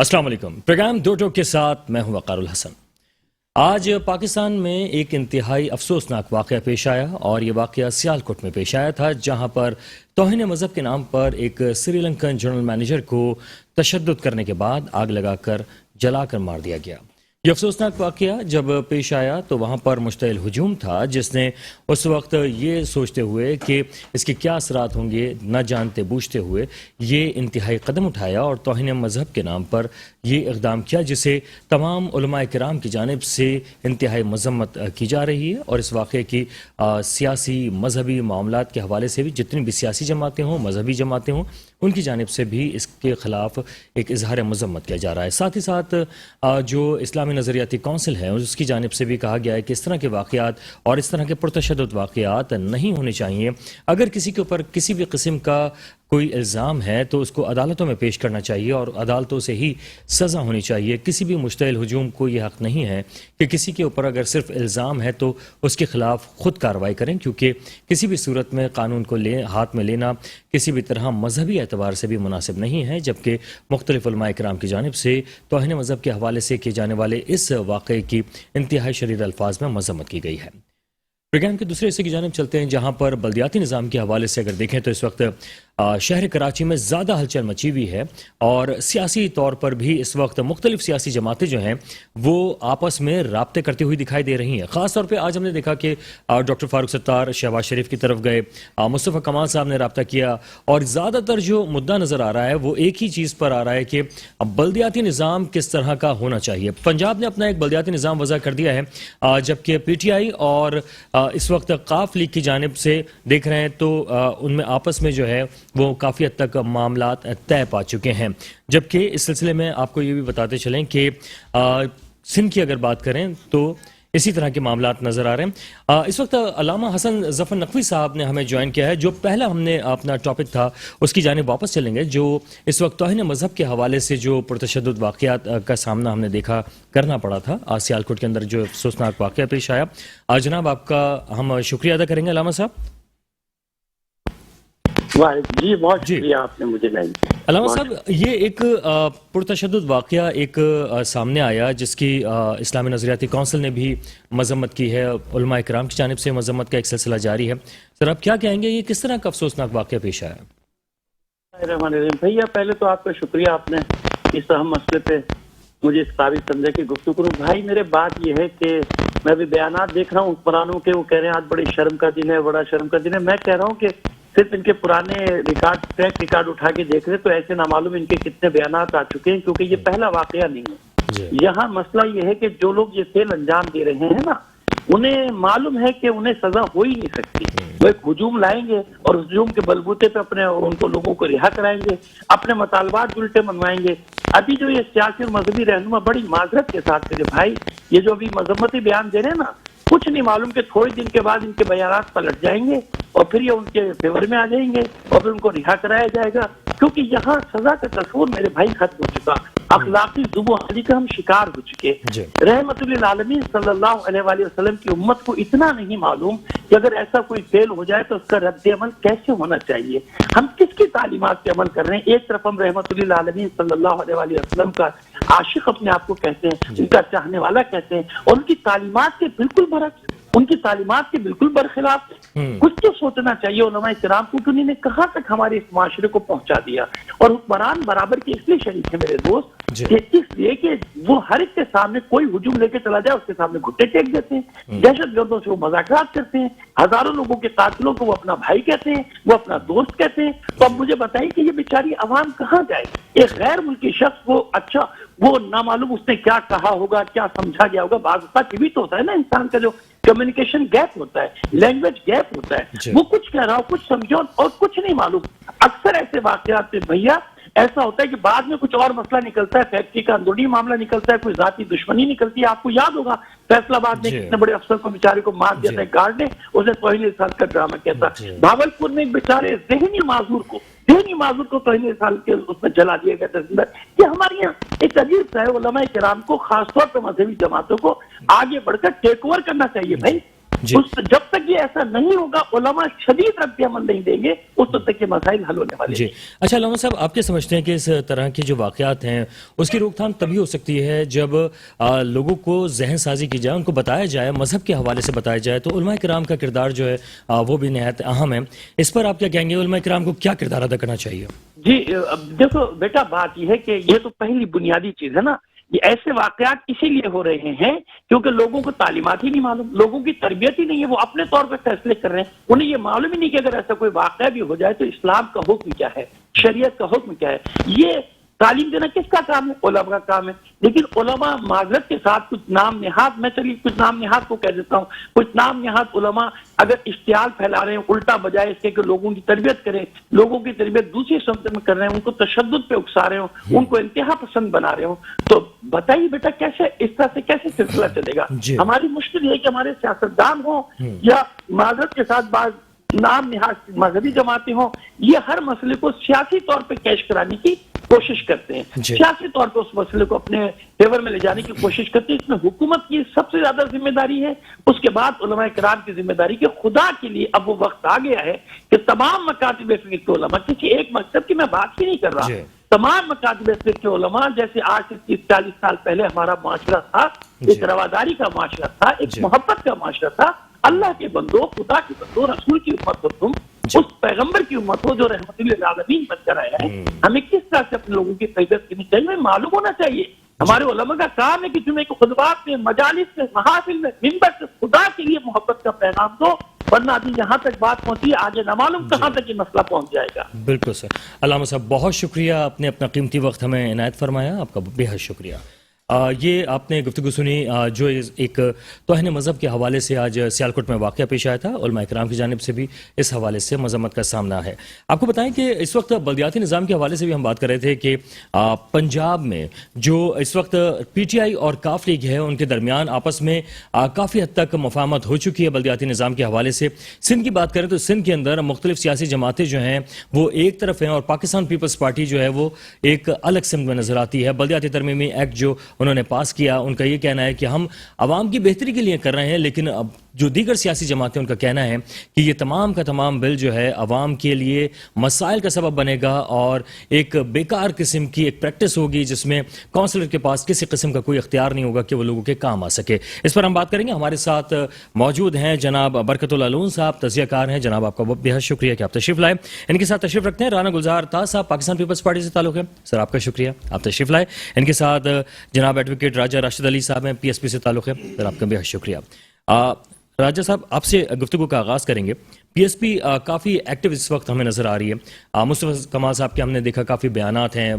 السلام علیکم۔ پروگرام دو ٹوک کے ساتھ میں ہوں وقار الحسن۔ آج پاکستان میں ایک انتہائی افسوسناک واقعہ پیش آیا اور یہ واقعہ سیالکوٹ میں پیش آیا تھا، جہاں پر توہین مذہب کے نام پر ایک سری لنکن جنرل مینیجر کو تشدد کرنے کے بعد آگ لگا کر جلا کر مار دیا گیا۔ یہ افسوسناک واقعہ جب پیش آیا تو وہاں پر مشتعل ہجوم تھا، جس نے اس وقت یہ سوچتے ہوئے کہ اس کے کیا اثرات ہوں گے نہ جانتے بوجھتے ہوئے یہ انتہائی قدم اٹھایا اور توہین مذہب کے نام پر یہ اقدام کیا، جسے تمام علماء کرام کی جانب سے انتہائی مذمت کی جا رہی ہے۔ اور اس واقعے کی سیاسی مذہبی معاملات کے حوالے سے بھی جتنی بھی سیاسی جماعتیں ہوں، مذہبی جماعتیں ہوں، ان کی جانب سے بھی اس کے خلاف ایک اظہار مذمت کیا جا رہا ہے۔ ساتھ ہی ساتھ جو اسلامی نظریاتی کونسل ہے اس کی جانب سے بھی کہا گیا ہے کہ اس طرح کے واقعات اور اس طرح کے پرتشدد واقعات نہیں ہونے چاہیے۔ اگر کسی کے اوپر کسی بھی قسم کا کوئی الزام ہے تو اس کو عدالتوں میں پیش کرنا چاہیے اور عدالتوں سے ہی سزا ہونی چاہیے۔ کسی بھی مشتعل ہجوم کو یہ حق نہیں ہے کہ کسی کے اوپر اگر صرف الزام ہے تو اس کے خلاف خود کارروائی کریں، کیونکہ کسی بھی صورت میں قانون کو ہاتھ میں لینا کسی بھی طرح مذہبی اعتبار سے بھی مناسب نہیں ہے، جبکہ مختلف علماء کرام کی جانب سے توہین مذہب کے حوالے سے کیے جانے والے اس واقعے کی انتہائی شدید الفاظ میں مذمت کی گئی ہے۔ پروگرام کے دوسرے حصے کی جانب چلتے ہیں، جہاں پر بلدیاتی نظام کے حوالے سے اگر دیکھیں تو اس وقت شہر کراچی میں زیادہ ہلچل مچی ہوئی ہے اور سیاسی طور پر بھی اس وقت مختلف سیاسی جماعتیں جو ہیں وہ آپس میں رابطے کرتی ہوئی دکھائی دے رہی ہیں۔ خاص طور پہ آج ہم نے دیکھا کہ ڈاکٹر فاروق ستار شہباز شریف کی طرف گئے، مصطفیٰ کمال صاحب نے رابطہ کیا، اور زیادہ تر جو مدعا نظر آ رہا ہے وہ ایک ہی چیز پر آ رہا ہے کہ بلدیاتی نظام کس طرح کا ہونا چاہیے۔ پنجاب نے اپنا ایک بلدیاتی نظام وضع کر دیا ہے، جبکہ پی ٹی آئی اور اس وقت قاف لیگ کی جانب سے دیکھ رہے ہیں تو ان میں آپس میں جو ہے وہ کافی حد تک معاملات طے پا چکے ہیں۔ جبکہ اس سلسلے میں آپ کو یہ بھی بتاتے چلیں کہ سندھ کی اگر بات کریں تو اسی طرح کے معاملات نظر آ رہے ہیں۔ اس وقت علامہ حسن ظفر نقوی صاحب نے ہمیں جوائن کیا ہے۔ جو پہلا ہم نے اپنا ٹاپک تھا اس کی جانب واپس چلیں گے، جو اس وقت توہین مذہب کے حوالے سے جو پرتشدد واقعات کا سامنا ہم نے دیکھا کرنا پڑا تھا سیالکوٹ کے اندر، جو افسوسناک واقعہ پیش آیا۔ جناب آپ کا ہم شکریہ ادا کریں گے علامہ صاحب۔ جی بہت شکریہ، آپ نے مجھے لائن۔ علامہ صاحب، یہ ایک پرتشدد واقعہ ایک سامنے آیا جس کی اسلامی نظریاتی کونسل نے بھی مذمت کی ہے، علماء کرام کی جانب سے مذمت کا ایک سلسلہ جاری ہے۔ سر آپ کیا کہیں گے، یہ کس طرح کا افسوسناک واقعہ پیش آیا؟ بھیا پہلے تو آپ کا شکریہ، آپ نے اس اہم مسئلے پہ مجھے اس قابل سمجھا کہ گفتگو کروں۔ بھائی میرے بات یہ ہے کہ میں بھی بیانات دیکھ رہا ہوں حکمرانوں کے، وہ کہہ رہے ہیں آج بڑی شرم کا دن ہے، بڑا شرم کا دن ہے۔ میں کہہ رہا ہوں کہ صرف ان کے پرانے ٹریک ریکارڈ اٹھا کے دیکھ رہے تو ایسے نہ معلوم ان کے کتنے بیانات آ چکے ہیں، کیونکہ یہ پہلا واقعہ نہیں ہے۔ یہاں مسئلہ یہ ہے کہ جو لوگ یہ فعل انجام دے رہے ہیں نا، انہیں معلوم ہے کہ انہیں سزا ہو ہی نہیں سکتی۔ وہ ایک ہجوم لائیں گے اور اس ہجوم کے بلبوتے پہ اپنے ان کو لوگوں کو رہا کرائیں گے، اپنے مطالبات الٹے منوائیں گے۔ ابھی جو یہ سیاسی اور مذہبی رہنما بڑی معذرت کے ساتھ میرے بھائی یہ جو ابھی مذمتی بیان دے رہے ہیں نا، کچھ نہیں معلوم کہ تھوڑے دن کے بعد ان کے بیانات پلٹ جائیں گے اور پھر یہ ان کے فیور میں آ جائیں گے اور پھر ان کو رہا کرایا جائے گا، کیونکہ یہاں سزا کا تصور میرے بھائی ختم ہو چکا، اخلاقی ذوب و حالی کا ہم شکار ہو چکے۔ رحمت للعالمین صلی اللہ علیہ وآلہ وسلم کی امت کو اتنا نہیں معلوم کہ اگر ایسا کوئی فعل ہو جائے تو اس کا رد عمل کیسے ہونا چاہیے۔ ہم کس کی تعلیمات پہ عمل کر رہے ہیں؟ ایک طرف ہم رحمت للعالمین صلی اللہ علیہ وآلہ وسلم کا عاشق اپنے آپ کو کہتے ہیں، ان کا چاہنے والا کہتے ہیں، اور ان کی تعلیمات کے بالکل برعکس، ان کی تعلیمات کے بالکل برخلاف کچھ تو سوچنا چاہیے علماء کرام کو کہ انہوں نے کہاں تک ہمارے اس معاشرے کو پہنچا دیا۔ اور حکمران برابر کے اس لیے شریک ہے میرے دوست کہ اس لیے کہ وہ ہر ایک کے سامنے کوئی ہجوم لے کے چلا جائے اس کے سامنے گھٹے ٹیک دیتے ہیں، دہشت گردوں سے وہ مذاکرات کرتے ہیں، ہزاروں لوگوں کے قاتلوں کو وہ اپنا بھائی کہتے ہیں، وہ اپنا دوست کہتے ہیں۔ تو اب مجھے بتائیے کہ یہ بیچاری عوام کہاں جائے؟ ایک غیر ملکی شخص وہ اچھا وہ نامعلوم اس نے کیا کہا ہوگا، کیا سمجھا گیا ہوگا۔ بعض اوقات یہ بھی تو ہوتا ہے نا، انسان کا جو کمیونیکیشن گیپ ہوتا ہے، لینگویج گیپ ہوتا ہے، وہ کچھ کہہ رہا ہو، کچھ سمجھو اور کچھ نہیں معلوم۔ اکثر ایسے واقعات میں بھیا ایسا ہوتا ہے کہ بعد میں کچھ اور مسئلہ نکلتا ہے، فیکٹری کا اندرونی معاملہ نکلتا ہے، کوئی ذاتی دشمنی نکلتی ہے۔ آپ کو یاد ہوگا فیصل آباد میں کتنے بڑے افسر کو بیچارے کو مار دیا تھا ایک گارڈ نے، اسے توہین رسالت کا ڈرامہ کیا تھا۔ بھاولپور میں ایک بیچارے ذہنی معذور کو توہین رسالت کے اس میں جلا دیا گیا تھا۔ یہ ہمارے یہاں ایک عجیب سا ہے، علماء کرام کو خاص طور پر مذہبی جماعتوں کو آگے بڑھ کر ٹیک اوور کرنا چاہیے۔ بھائی جب تک یہ ایسا نہیں ہوگا، علماء شدید رد عمل نہیں دیں گے، اس وقت تک یہ مسائل حل ہونے والے جی اچھا علامہ صاحب، آپ کیا سمجھتے ہیں کہ اس طرح کے جو واقعات ہیں اس کی روک تھام تبھی ہو سکتی ہے جب لوگوں کو ذہن سازی کی جائے، ان کو بتایا جائے، مذہب کے حوالے سے بتایا جائے، تو علماء کرام کا کردار جو ہے وہ بھی نہایت اہم ہے. اس پر آپ کیا کہیں گے، علماء کرام کو کیا کردار ادا کرنا چاہیے؟ جی دیکھو بیٹا، بات یہ ہے کہ یہ تو پہلی بنیادی چیز ہے نا، یہ ایسے واقعات اسی لیے ہو رہے ہیں کیونکہ لوگوں کو تعلیمات ہی نہیں معلوم، لوگوں کی تربیت ہی نہیں ہے، وہ اپنے طور پہ فیصلے کر رہے ہیں، انہیں یہ معلوم ہی نہیں کہ اگر ایسا کوئی واقعہ بھی ہو جائے تو اسلام کا حکم کیا ہے، شریعت کا حکم کیا ہے. یہ تعلیم دینا کس کا کام ہے؟ علماء کا کام ہے. لیکن علماء معذرت کے ساتھ کچھ نام نہاد، میں چلیے کچھ نام نہاد کو کہہ دیتا ہوں، کچھ نام نہاد علماء اگر اشتعال پھیلا رہے ہیں الٹا بجائے اس کے کہ لوگوں کی تربیت کریں، لوگوں کی تربیت دوسری سمت میں کر رہے ہیں، ان کو تشدد پہ اکسا رہے ہوں، ان کو انتہا پسند بنا رہے ہوں، تو بتائیے بیٹا کیسے اس طرح سے کیسے سلسلہ چلے گا؟ ہماری مشکل یہ ہے کہ ہمارے سیاستدان ہوں یا معذرت کے ساتھ بعض نام نہاد مذہبی جماعتیں ہوں، یہ ہر مسئلے کو سیاسی طور پہ کیش کرانے کی کوشش کرتے ہیں، سیاسی طور پہ اس مسئلے کو اپنے فیور میں لے جانے کی کوشش کرتے ہیں. اس میں حکومت کی سب سے زیادہ ذمہ داری ہے، اس کے بعد علماء کرام کی ذمہ داری. کہ خدا کے لیے اب وہ وقت آ گیا ہے کہ تمام مکاتب فقہ کے علماء، کسی ایک مکتب کی میں بات ہی نہیں کر رہا، تمام مکاتب فقہ کے علماء، جیسے آج سے 30-40 سال پہلے ہمارا معاشرہ تھا، ایک رواداری کا معاشرہ تھا، ایک محبت کا معاشرہ تھا. اللہ کے بندو، خدا کے بندو، رسول کی امت ہو تم، اس پیغمبر کی امت ہو جو رحمت للعالمین بن کر آیا ہے، ہمیں کس طرح سے اپنے لوگوں کی تربیت کرنی چاہیے، ہمیں معلوم ہونا چاہیے. ہمارے علماء کا کام ہے کہ جمعے کے خطبات میں، مجالس میں، محافل میں، منبر سے خدا کے لیے محبت کا پیغام دو، ورنہ ابھی یہاں تک بات پہنچی ہے، آگے نہ معلوم کہاں تک یہ مسئلہ پہنچ جائے گا. بالکل سر. علامہ صاحب بہت شکریہ، آپ نے اپنا قیمتی وقت ہمیں عنایت فرمایا، آپ کا بے حد شکریہ. یہ آپ نے گفتگو سنی جو ایک توہین مذہب کے حوالے سے آج سیالکوٹ میں واقعہ پیش آیا تھا. علماء کرام کی جانب سے بھی اس حوالے سے مذمت کا سامنا ہے. آپ کو بتائیں کہ اس وقت بلدیاتی نظام کے حوالے سے بھی ہم بات کر رہے تھے کہ پنجاب میں جو اس وقت پی ٹی آئی اور کاف لیگ ہے، ان کے درمیان آپس میں کافی حد تک مفاہمت ہو چکی ہے بلدیاتی نظام کے حوالے سے. سندھ کی بات کریں تو سندھ کے اندر مختلف سیاسی جماعتیں جو ہیں وہ ایک طرف ہیں اور پاکستان پیپلز پارٹی جو ہے وہ ایک الگ سمت میں نظر آتی ہے. بلدیاتی ترمیمی ایکٹ جو انہوں نے پاس کیا، ان کا یہ کہنا ہے کہ ہم عوام کی بہتری کے لیے کر رہے ہیں، لیکن اب جو دیگر سیاسی جماعتیں ان کا کہنا ہے کہ یہ تمام کا تمام بل جو ہے عوام کے لیے مسائل کا سبب بنے گا اور ایک بیکار قسم کی ایک پریکٹس ہوگی جس میں کونسلر کے پاس کسی قسم کا کوئی اختیار نہیں ہوگا کہ وہ لوگوں کے کام آ سکے. اس پر ہم بات کریں گے. ہمارے ساتھ موجود ہیں جناب برکت اللہ لون صاحب، تجزیہ کار ہیں. جناب آپ کا بے حد شکریہ کہ آپ تشریف لائے. ان کے ساتھ تشریف رکھتے ہیں رانا گلزار تاز صاحب، پاکستان پیپلز پارٹی سے تعلق ہے. سر آپ کا شکریہ، آپ تشریف لائے. ان کے ساتھ جناب ایڈوکیٹ راجہ راشد علی صاحب ہیں، پی ایس پی سے تعلق ہے. سر آپ کا بے حد شکریہ. راجہ صاحب آپ سے گفتگو کا آغاز کریں گے. پی ایس پی کافی ایکٹیو اس وقت ہمیں نظر آ رہی ہے. مصطفیٰ کمال صاحب کے ہم نے دیکھا کافی بیانات ہیں.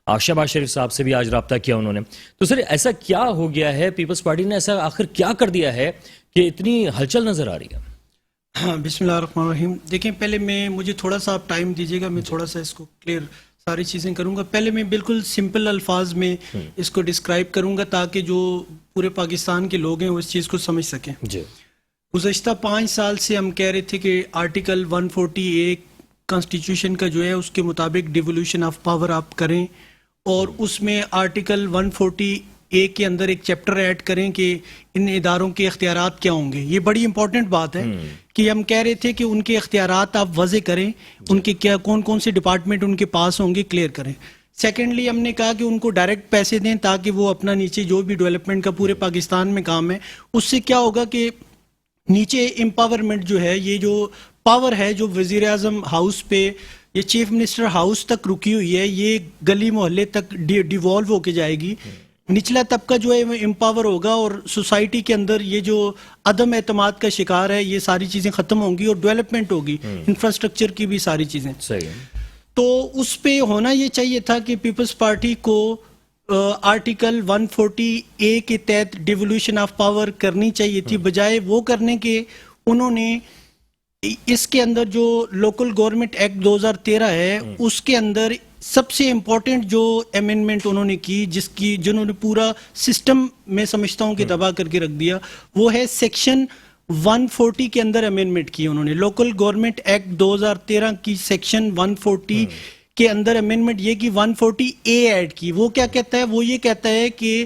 شہباز شریف صاحب سے بھی آج رابطہ کیا انہوں نے. تو سر ایسا کیا ہو گیا ہے، پیپلز پارٹی نے ایسا آخر کیا کر دیا ہے کہ اتنی ہلچل نظر آ رہی ہے؟ ہاں، بسم اللہ الرحمن الرحیم. دیکھیں پہلے مجھے تھوڑا سا آپ ٹائم دیجیے گا، میں تھوڑا سا اس کو کلیئر ساری چیزیں کروں گا. پہلے میں بالکل سمپل الفاظ میں اس کو ڈسکرائب کروں گا تاکہ جو پورے پاکستان کے لوگ ہیں وہ اس چیز کو سمجھ سکیں. جی. گزشتہ 5 سال سے ہم کہہ رہے تھے کہ آرٹیکل 140A کانسٹیٹیوشن کا جو ہے اس کے مطابق ڈیولیوشن آف پاور آپ کریں، اور اس میں آرٹیکل 140A کے اندر ایک چیپٹر ایڈ کریں کہ ان اداروں کے اختیارات کیا ہوں گے. یہ بڑی امپورٹنٹ بات ہے کہ ہم کہہ رہے تھے کہ ان کے اختیارات آپ وضع کریں، ان کے کیا کون سے ڈپارٹمنٹ ان کے پاس ہوں گے کلیئر کریں. سیکنڈلی ہم نے کہا کہ ان کو ڈائریکٹ پیسے دیں تاکہ وہ اپنا نیچے جو بھی ڈیولپمنٹ کا پورے پاکستان میں کام ہے اس سے کیا ہوگا کہ نیچے امپاورمنٹ جو ہے، یہ جو پاور ہے جو وزیر اعظم ہاؤس پہ یہ چیف منسٹر ہاؤس تک رکی ہوئی ہے، یہ گلی محلے تک ڈیوالو ہو کے جائے گی. نچلا طبقہ جو ہے وہ امپاور ہوگا اور سوسائٹی کے اندر یہ جو عدم اعتماد کا شکار ہے یہ ساری چیزیں ختم ہوں گی اور ڈیولپمنٹ ہوگی، انفراسٹرکچر کی بھی ساری چیزیں. صحیح ہے. تو اس پہ ہونا یہ چاہیے تھا کہ پیپلز پارٹی کو آرٹیکل 140A کے تحت ڈیولیوشن آف پاور کرنی چاہیے تھی، بجائے وہ کرنے کے انہوں نے اس کے اندر جو لوکل گورنمنٹ ایکٹ 2013 ہے اس کے اندر سب سے امپورٹنٹ جو امینڈمنٹ انہوں نے کی جنہوں نے پورا سسٹم میں سمجھتا ہوں کہ تباہ کر کے رکھ دیا، وہ ہے سیکشن 140 کے اندر امینڈمنٹ کی. انہوں نے لوکل گورنمنٹ ایکٹ 2013 کی سیکشن 140 کے اندر امینڈمنٹ یہ کی 140A ایڈ کی. وہ کیا کہتا ہے؟ وہ یہ کہتا ہے کہ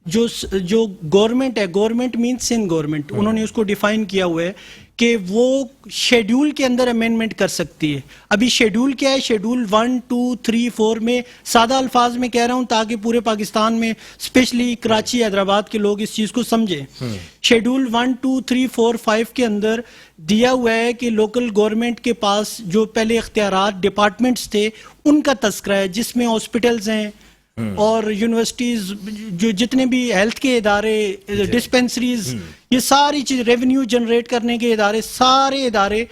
جو گورنمنٹ ہے, گورنمنٹ مینس سندھ گورنمنٹ, انہوں نے اس کو ڈیفائن کیا ہوا ہے کہ وہ شیڈول کے اندر امینڈمنٹ کر سکتی ہے. ابھی شیڈول کیا ہے؟ شیڈول 1, 2, 3, 4 میں سادہ الفاظ میں کہہ رہا ہوں تاکہ پورے پاکستان میں اسپیشلی کراچی, حیدرآباد کے لوگ اس چیز کو سمجھیں. شیڈول 1, 2, 3, 4, 5 کے اندر دیا ہوا ہے کہ لوکل گورنمنٹ کے پاس جو پہلے اختیارات ڈپارٹمنٹس تھے ان کا تذکرہ ہے, جس میں ہاسپٹلز ہیں اور یونیورسٹیز, جو جتنے بھی ہیلتھ کے ادارے, ڈسپینسریز, یہ ساری چیز, ریونیو جنریٹ کرنے کے ادارے, سارے ادارے,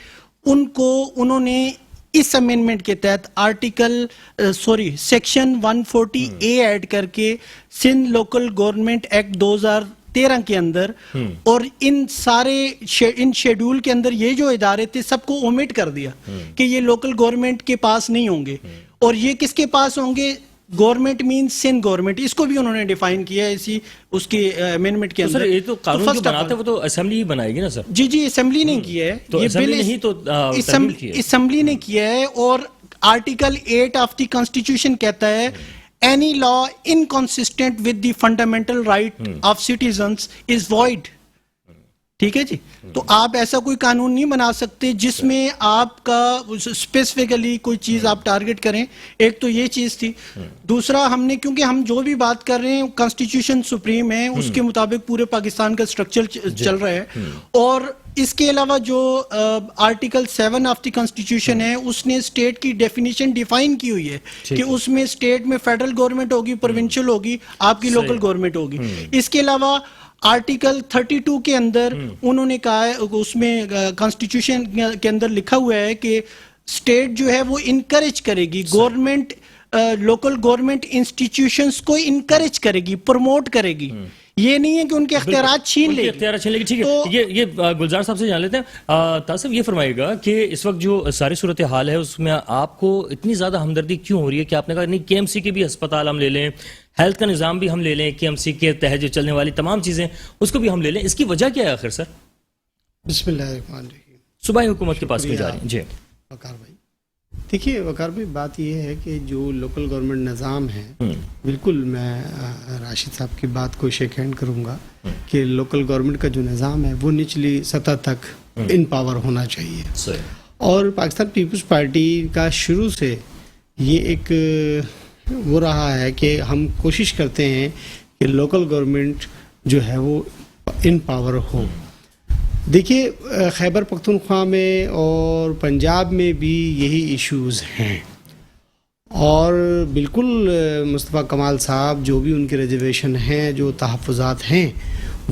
ان کو انہوں نے اس امینڈمنٹ کے تحت سیکشن 140A ایڈ کر کے سندھ لوکل گورنمنٹ ایکٹ 2013 کے اندر, اور ان شیڈول کے اندر یہ جو ادارے تھے سب کو اومٹ کر دیا کہ یہ لوکل گورنمنٹ کے پاس نہیں ہوں گے. اور یہ کس کے پاس ہوں گے؟ Government means Sindh government. اس کو بھی انہوں نے ڈیفائن کیا ہے اسی اس کے امینڈمنٹ کے اندر. یہ تو قانون جو بناتے ہیں وہ تو اسمبلی ہی بنائے گی نا سر؟ جی اسمبلی نے کیا ہے, یہ بل اسمبلی نے کیا ہے. اور آرٹیکل 8 آف دی کانسٹیٹیوشن کہتا ہے any law inconsistent with the fundamental right of citizens is void. ٹھیک ہے جی, تو آپ ایسا کوئی قانون نہیں بنا سکتے جس میں آپ کا اسپیسیفکلی کوئی چیز آپ ٹارگٹ کریں. ایک تو یہ چیز تھی. دوسرا, ہم نے, کیونکہ ہم جو بھی بات کر رہے ہیں کانسٹیٹیوشن سپریم ہے, اس کے مطابق پورے پاکستان کا اسٹرکچر چل رہا ہے. اور اس کے علاوہ جو آرٹیکل 7 آف دی کانسٹیٹیوشن ہے, اس نے اسٹیٹ کی ڈیفینیشن ڈیفائن کی ہوئی ہے کہ اس میں اسٹیٹ میں فیڈرل گورنمنٹ ہوگی, پروونشل ہوگی, آپ کی لوکل گورنمنٹ ہوگی. اس کے علاوہ آرٹیکل 32 کے اندر انہوں نے کہا ہے, اس میں کانسٹیٹیوشن کے اندر لکھا ہوا ہے کہ اسٹیٹ جو ہے وہ انکریج کرے گی, گورنمنٹ لوکل گورنمنٹ انسٹیٹیوشنز کو انکریج کرے گی, پروموٹ کرے گی. یہ نہیں ہے کہ ان کے اختیارات چھین لے گی. ٹھیک ہے, یہ گلزار صاحب سے جان لیتے ہیں. تاصف, یہ فرمائے گا کہ اس وقت جو ساری صورتحال ہے اس میں آپ کو اتنی زیادہ ہمدردی کیوں ہو رہی ہے کہ آپ نے کہا نہیں KMC کے بھی ہسپتال ہم لے لیں, ہیلتھ کا نظام بھی ہم لے لیں, KMC کے تحت جو چلنے والی تمام چیزیں اس کو بھی ہم لے لیں, اس کی وجہ کیا ہے آخر سر؟ بسم اللہ الرحمن الرحیم. صوبائی حکومت کے پاس کیوں جا رہی ہیں؟ جی وقار بھائی, دیکھیے وقار بھائی, بات یہ ہے کہ جو لوکل گورنمنٹ نظام ہے, بالکل میں راشد صاحب کی بات کو شیک ہینڈ کروں گا کہ لوکل گورنمنٹ کا جو نظام ہے وہ نچلی سطح تک ان پاور ہونا چاہیے. اور پاکستان پیپلز پارٹی کا شروع سے یہ ایک وہ رہا ہے کہ ہم کوشش کرتے ہیں کہ لوکل گورنمنٹ جو ہے وہ ان پاور ہو. دیکھیے خیبر پختونخوا میں اور پنجاب میں بھی یہی ایشوز ہیں, اور بالکل مصطفیٰ کمال صاحب جو بھی ان کے ریزرویشن ہیں, جو تحفظات ہیں,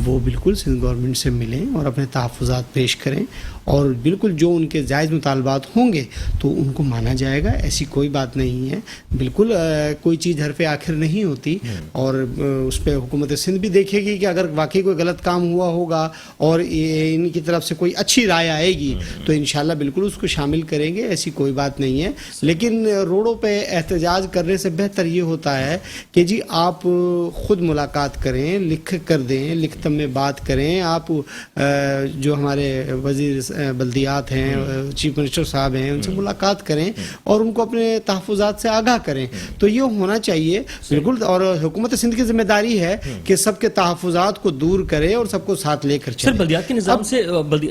وہ بالکل سندھ گورنمنٹ سے ملیں اور اپنے تحفظات پیش کریں, اور بالکل جو ان کے جائز مطالبات ہوں گے تو ان کو مانا جائے گا. ایسی کوئی بات نہیں ہے, بالکل کوئی چیز حرف آخر نہیں ہوتی. اور اس پہ حکومت سندھ بھی دیکھے گی کہ اگر واقعی کوئی غلط کام ہوا ہوگا اور ان کی طرف سے کوئی اچھی رائے آئے گی تو انشاءاللہ بالکل اس کو شامل کریں گے, ایسی کوئی بات نہیں ہے. لیکن روڈوں پہ احتجاج کرنے سے بہتر یہ ہوتا ہے کہ جی آپ خود ملاقات کریں, لکھ کر دیں, لکھت میں بات کریں. آپ جو ہمارے وزیر بلدیات ہیں, چیف منسٹر صاحب ہیں, ان سے ملاقات کریں اور ان کو اپنے تحفظات سے آگاہ کریں. تو یہ ہونا چاہیے بالکل. اور حکومت سندھ کی ذمہ داری ہے کہ سب کے تحفظات کو دور کرے اور سب کو ساتھ لے کر چلے. سر, بلدیات کے نظام سے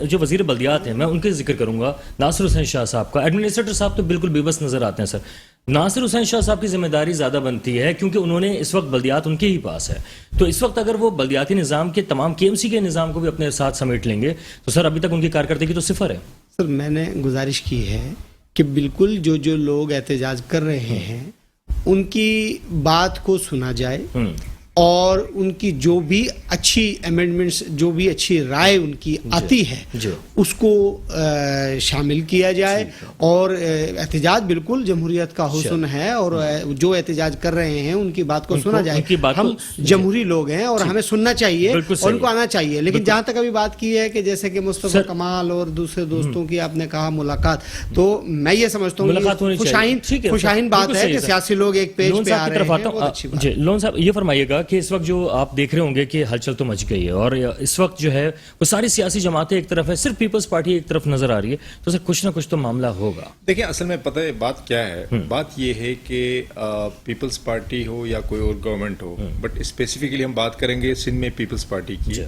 جو وزیر بلدیات ہیں, میں ان کے ذکر کروں گا, ناصر حسین شاہ صاحب کا. ایڈمنسٹریٹر صاحب تو بالکل بے بس نظر آتے ہیں. سر, ناصر حسین شاہ صاحب کی ذمہ داری زیادہ بنتی ہے کیونکہ انہوں نے اس وقت بلدیات ان کے ہی پاس ہے. تو اس وقت اگر وہ بلدیاتی نظام کے تمام KMC کے نظام کو بھی اپنے ساتھ سمیٹ لیں گے تو سر ابھی تک ان کی کارکردگی تو صفر ہے. سر, میں نے گزارش کی ہے کہ بالکل جو لوگ احتجاج کر رہے ہیں ان کی بات کو سنا جائے, اور ان کی جو بھی اچھی امینڈمنٹس, جو بھی اچھی رائے ان کی آتی ہے اس کو شامل کیا جائے. اور احتجاج بالکل جمہوریت کا حسن ہے, اور جو احتجاج کر رہے ہیں ان کی بات کو سنا جائے. ہم جمہوری لوگ ہیں اور ہمیں سننا چاہیے اور ان کو آنا چاہیے. لیکن جہاں تک ابھی بات کی ہے کہ جیسے کہ مصطفیٰ کمال اور دوسرے دوستوں کی آپ نے کہا ملاقات, تو میں یہ سمجھتا ہوں خوشائن بات ہے کہ سیاسی لوگ ایک پیج پہ آ رہے ہیں. جی لون صاحب, یہ فرمائیے گا کہ اس وقت جو آپ دیکھ رہے ہوں گے کہ ہلچل تو مچ گئی ہے اور اس وقت جو ہے وہ ساری سیاسی جماعتیں ایک طرف ہے, صرف پیپلز پارٹی ایک طرف نظر آ رہی ہے, تو سر کچھ نہ کچھ تو معاملہ ہوگا. دیکھیں اصل میں پتہ ہے بات کیا ہے, بات یہ ہے کہ پیپلز پارٹی ہو یا کوئی اور گورنمنٹ ہو, بٹ اسپیسیفکلی ہم بات کریں گے سندھ میں پیپلز پارٹی کی.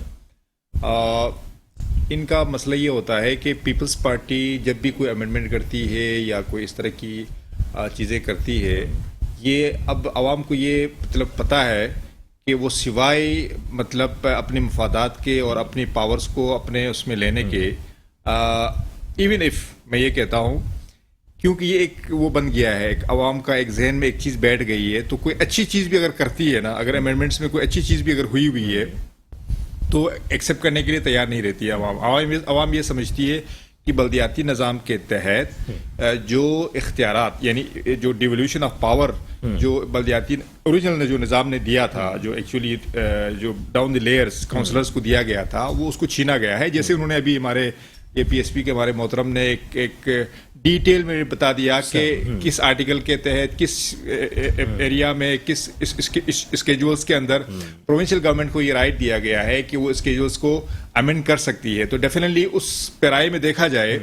ان کا مسئلہ یہ ہوتا ہے کہ پیپلز پارٹی جب بھی کوئی امینڈمنٹ کرتی ہے یا کوئی اس طرح کی چیزیں کرتی ہے, یہ اب عوام کو یہ مطلب پتہ ہے کہ وہ سوائے مطلب اپنے مفادات کے اور اپنی پاورز کو اپنے اس میں لینے کے, ایون ایف میں یہ کہتا ہوں کیونکہ یہ ایک وہ بن گیا ہے, ایک عوام کا ایک ذہن میں ایک چیز بیٹھ گئی ہے, تو کوئی اچھی چیز بھی اگر کرتی ہے نا, اگر امینڈمنٹس میں کوئی اچھی چیز بھی اگر ہوئی ہے تو ایکسیپٹ کرنے کے لیے تیار نہیں رہتی ہے عوام یہ سمجھتی ہے کہ بلدیاتی نظام کے تحت جو اختیارات یعنی جو ڈیولیوشن آف پاور جو بلدیاتی اوریجنل جو نظام نے دیا تھا, جو ایکچولی جو ڈاؤن دی لیئرز کاؤنسلرز کو دیا گیا تھا, وہ اس کو چھینا گیا ہے. جیسے انہوں نے ابھی ہمارے اے پی ایس پی کے ہمارے محترم نے ایک ڈیٹیل میں بتا دیا کہ کس آرٹیکل کے تحت کس ایریا میں کس اسکیجولز کے اندر پروونشل گورنمنٹ کو یہ رائٹ دیا گیا ہے کہ وہ اسکیجولز کو امینڈ کر سکتی ہے. تو ڈیفینیٹلی اس پیرائے میں دیکھا جائے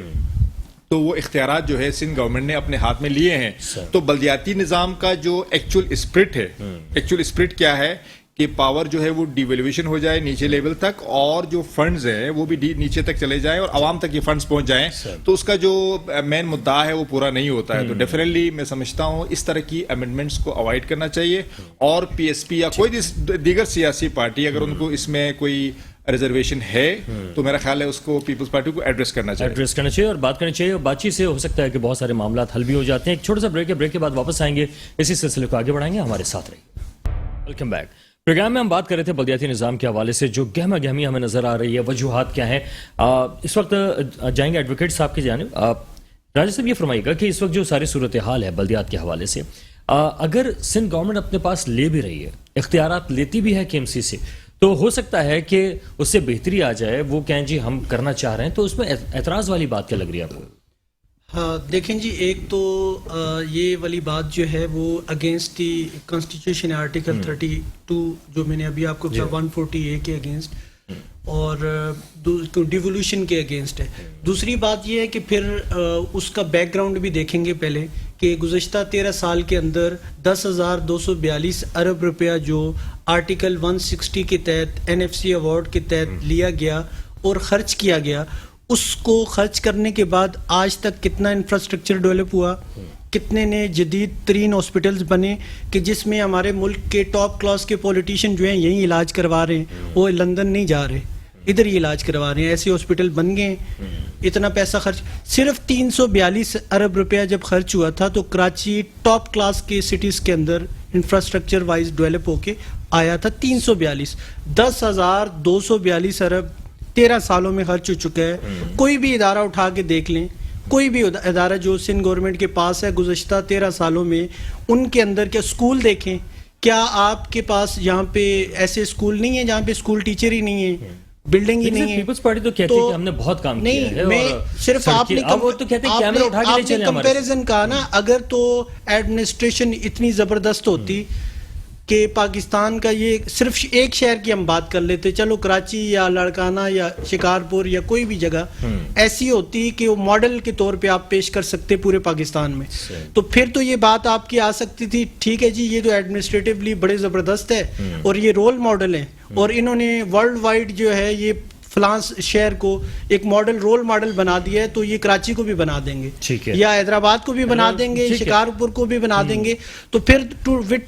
تو وہ اختیارات جو ہے سندھ گورنمنٹ نے اپنے ہاتھ میں لیے ہیں. تو بلدیاتی نظام کا جو ایکچوئل اسپرٹ ہے, ایکچوئل اسپرٹ کیا ہے کہ پاور جو ہے وہ ڈیویلیویشن ہو جائے نیچے لیول تک, اور جو فنڈز ہیں وہ بھی نیچے تک چلے جائیں اور عوام تک یہ فنڈز پہنچ جائیں, تو اس کا جو مین مدعا ہے وہ پورا نہیں ہوتا ہے. تو ڈیفینیٹلی میں سمجھتا ہوں اس طرح کی امینڈمنٹس کو اوائڈ کرنا چاہیے, اور پی ایس پی یا کوئی دیگر سیاسی پارٹی اگر ان کو اس میں کوئی ریزرویشن ہے تو میرا خیال ہے اس کو پیپلز پارٹی کو ایڈریس کرنا چاہیے اور بات کرنی چاہیے, اور بات چیت سے ہو سکتا ہے کہ بہت سارے معاملات حل بھی ہو جاتے ہیں. ایک چھوٹا سا بریک ہے, بریک کے بعد واپس آئیں گے, اسی سلسلے کو آگے بڑھائیں گے, ہمارے ساتھ رہیے. Welcome back. پروگرام میں ہم بات کر رہے تھے بلدیاتی نظام کے حوالے سے جو گہما گہمی ہمیں نظر آ رہی ہے, وجوہات کیا ہیں. اس وقت جائیں گے ایڈوکیٹ صاحب کی جانب. راجہ صاحب یہ فرمائیے گا کہ اس وقت جو ساری صورتحال ہے بلدیات کے حوالے سے, اگر سندھ گورنمنٹ اپنے پاس لے بھی رہی ہے, اختیارات لیتی بھی ہے کے ایم سی سے, تو ہو سکتا ہے کہ اس سے بہتری آ جائے, وہ کہیں جی ہم کرنا چاہ رہے ہیں, تو اس میں اعتراض والی بات کیا لگ رہی ہے آپ کو؟ ہاں دیکھیں جی, ایک تو یہ والی بات جو ہے وہ اگینسٹ دی کانسٹیٹیوشن آرٹیکل 32 جو میں نے ابھی آپ کو کہا 140A کے اگینسٹ, اور ڈیولیوشن کے اگینسٹ ہے. دوسری بات یہ ہے کہ پھر اس کا بیک گراؤنڈ بھی دیکھیں گے پہلے کہ گزشتہ 13 سال کے اندر 10,242 ارب روپیہ جو آرٹیکل 160 کے تحت این ایف سی ایوارڈ کے تحت لیا گیا اور خرچ کیا گیا, اس کو خرچ کرنے کے بعد آج تک کتنا انفراسٹرکچر ڈیولپ ہوا, کتنے نے جدید ترین ہاسپٹلز بنے کہ جس میں ہمارے ملک کے ٹاپ کلاس کے پولیٹیشین جو ہیں یہیں علاج کروا رہے ہیں, وہ لندن نہیں جا رہے, ادھر ہی علاج کروا رہے ہیں. ایسے ہاسپٹل بن گئے, اتنا پیسہ خرچ, صرف 342 ارب روپیہ جب خرچ ہوا تھا تو کراچی ٹاپ کلاس کے سٹیز کے اندر انفراسٹرکچر وائز ڈیولپ ہو کے آیا تھا. 342 10,242 ارب 13 سالوں میں خرچ ہو چکا ہے. کوئی بھی ادارہ اٹھا کے دیکھ لیں, کوئی بھی ادارہ جو سندھ گورنمنٹ کے پاس ہے گزشتہ 13 سالوں میں, ان کے اندر کیا اسکول دیکھیں, کیا آپ کے پاس یہاں پہ ایسے اسکول نہیں ہیں جہاں پہ اسکول ٹیچر ہی نہیں ہیں, بلڈنگ ہی نہیں ہے. پیپلز پارٹی تو کہتی ہے کہ ہم نے بہت کام کیا ہے, میں صرف آپ نے کمپیریزن کہا نا, اگر تو ایڈمنسٹریشن اتنی زبردست ہوتی کہ پاکستان کا یہ صرف ایک شہر کی ہم بات کر لیتے, چلو کراچی یا لاڑکانہ یا شکارپور یا کوئی بھی جگہ ایسی ہوتی کہ وہ ماڈل کے طور پہ آپ پیش کر سکتے پورے پاکستان میں, تو پھر تو یہ بات آپ کی آ سکتی تھی, ٹھیک ہے جی یہ تو ایڈمنسٹریٹولی بڑے زبردست ہے اور یہ رول ماڈل ہیں, اور انہوں نے ورلڈ وائڈ جو ہے یہ فلاں شہر کو ایک ماڈل رول ماڈل بنا دیا ہے, تو یہ کراچی کو بھی بنا دیں گے یا حیدرآباد کو بھی بنا دیں گے, شکارپور کو بھی بنا دیں گے, تو پھر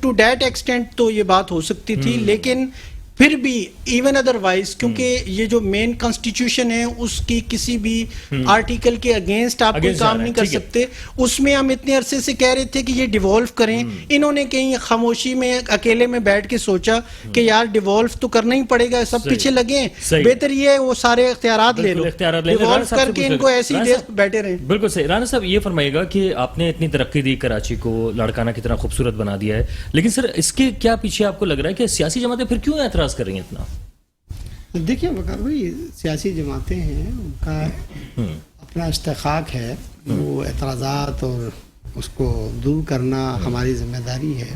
ٹو دیٹ ایکسٹینٹ تو یہ بات ہو سکتی تھی. لیکن پھر بھی ایون ادروائز کیونکہ یہ جو مین کانسٹیٹیوشن ہے اس کی کسی بھی آرٹیکل کے اگینسٹ آپ کوئی کام نہیں کر سکتے. اس میں ہم اتنے عرصے سے کہہ رہے تھے کہ یہ ڈیوالو کریں, انہوں نے کہیں خاموشی میں اکیلے میں بیٹھ کے سوچا کہ یار ڈیوالو تو کرنا ہی پڑے گا, سب پیچھے لگے ہیں, بہتر یہ ہے وہ سارے اختیارات لے لو, ڈیوالو کر کے ان کو ایسی دیکھ بیٹھے رہیں. بالکل صحیح. رانا صاحب یہ فرمائیے گا کہ آپ نے اتنی ترقی دی, کراچی کو لاڑکانہ کی طرح خوبصورت بنا دیا ہے, لیکن سر اس کے کیا پیچھے آپ کو لگ رہا ہے کہ سیاسی جماعتیں پھر کیوں اعتراض کر رہی ہیں اتنا؟ دیکھیں وقار بھائی, سیاسی جماعتیں ہیں, ان کا اپنا استحقاق ہے, وہ اعتراضات اور اس کو دور کرنا ہماری ذمہ داری ہے.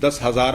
10,000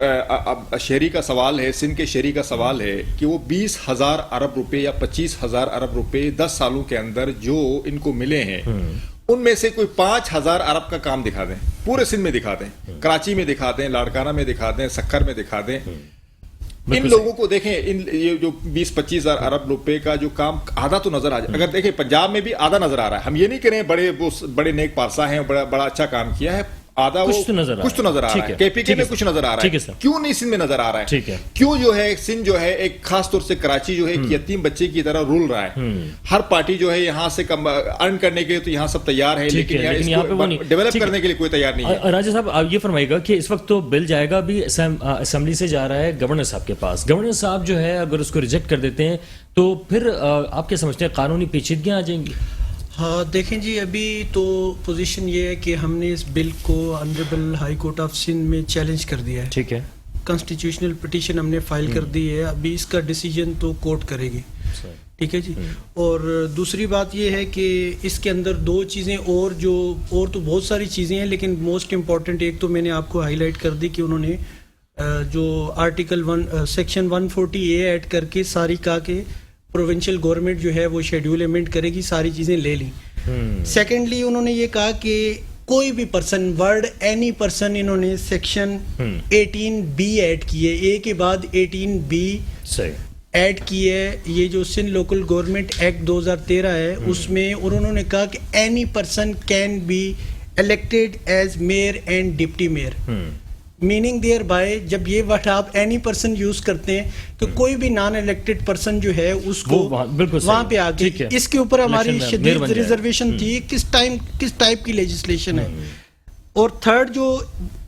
اب شہری کا سوال ہے، سندھ کے شہری کا سوال ہے کہ وہ 20,000 ارب روپے یا 25,000 ارب روپے 10 سالوں کے اندر جو ان کو ملے ہیں ان میں سے کوئی 5,000 ارب کا کام دکھا دیں، پورے سندھ میں دکھا دیں، کراچی میں دکھا دیں، لاڑکانہ میں دکھا دیں، سکھر میں دکھا دیں. ان لوگوں کو دیکھیں، یہ جو 20-25,000 ارب روپے کا جو کام آدھا تو نظر آ جائے. اگر دیکھیں پنجاب میں بھی آدھا نظر آ رہا ہے، ہم یہ نہیں کریں بڑے نیک پارسا ہیں، بڑا اچھا کام کیا ہے، آدھا کچھ تو نظر آ رہا ہے. کے پی کے میں کچھ نظر آ رہا ہے. کیوں نہیں سندھ میں نظر آ رہا ہے؟ کیوں جو ہے سندھ جو ہے ایک خاص طور سے کراچی جو ہے ایک یتیم بچے کی طرح رول رہا ہے. ہر پارٹی جو ہے یہاں سے ارن کرنے کے لیے تو یہاں سب تیار ہے، لیکن یہاں پہ ڈیولپ کرنے کے لیے کوئی تیار نہیں ہے. راجہ صاحب آپ یہ فرمائے گا کہ اس وقت تو بل جائے گا بھی اسمبلی سے جا رہا ہے گورنر صاحب کے پاس. گورنر صاحب جو ہے اگر اس کو ریجیکٹ کر دیتے ہیں تو پھر آپ کیا سمجھتے ہیں قانونی پیچیدگیاں آ جائیں گی؟ ہاں دیکھیں جی، ابھی تو پوزیشن یہ ہے کہ ہم نے اس بل کو honourable high court of Sindh میں چیلنج کر دیا ہے. ٹھیک ہے، کانسٹیٹیوشنل پٹیشن ہم نے فائل کر دی ہے. ابھی اس کا ڈیسیجن تو کورٹ کرے گی. ٹھیک ہے جی. اور دوسری بات یہ ہے کہ اس کے اندر دو چیزیں اور تو بہت ساری چیزیں ہیں، لیکن موسٹ امپورٹنٹ ایک تو میں نے آپ کو ہائی لائٹ کر دی کہ انہوں نے جو آرٹیکل سیکشن 140A ایڈ کر کے ساری کہا کہ پروونشل گورنمنٹ جو ہے وہ شیڈیول امینڈ کرے گی، ساری چیزیں لے لیں. سیکنڈلی انہوں نے یہ کہا کہ کوئی بھی پرسن، ورڈ اینی پرسن، انہوں نے سیکشن 18B ایڈ کیے، اے کے بعد 18B ایڈ کی ہے. یہ جو سندھ لوکل گورنمنٹ ایکٹ 2013 ہے اس میں انہوں نے کہا کہ any person can be elected as mayor and deputy mayor. Meaning there by جب یہ ورڈ آپ اینی پرسن یوز کرتے ہیں کہ کوئی بھی نان الیکٹڈ پرسن جو ہے اس کو وہاں پہ آ کے، اس کے اوپر ہماری شدید ریزرویشن تھی کس ٹائپ کی لیجسلیشن ہے. اور تھرڈ جو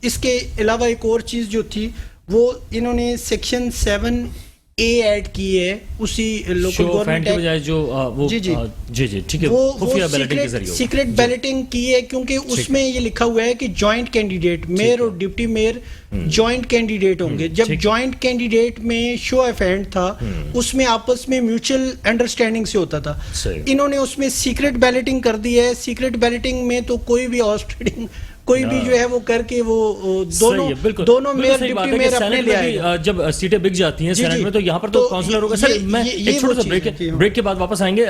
اس کے علاوہ ایک اور چیز جو تھی وہ انہوں نے سیکشن 7A ایڈ کی ہے اسی لوکل گورنمنٹ کی بجائے جو وہ سیکرٹ بیلٹنگ کی ہے، کیونکہ اس میں یہ لکھا ہوا ہے کہ جوائنٹ کینڈیڈیٹ میئر اور ڈپٹی میئر جوائنٹ کینڈیڈیٹ ہوں گے. جب جوائنٹ کینڈیڈیٹ میں شو آف ہینڈ تھا اس میں آپس میں میوچل انڈرسٹینڈنگ سے ہوتا تھا. انہوں نے اس میں سیکرٹ بیلٹنگ کر دی ہے. سیکرٹ بیلٹنگ میں تو کوئی بھی آؤٹسٹینڈنگ کوئی بھی جو ہے وہ کر کے وہ دونوں میئر ڈپٹی میئر اپنے لے آئے گا. جب سیٹیں بک جاتی ہیں سینٹ میں تو یہاں پر تو کاؤنسلر ہوگا. سر میں ایک چھوٹا سا بریک کے بعد واپس آئیں گے.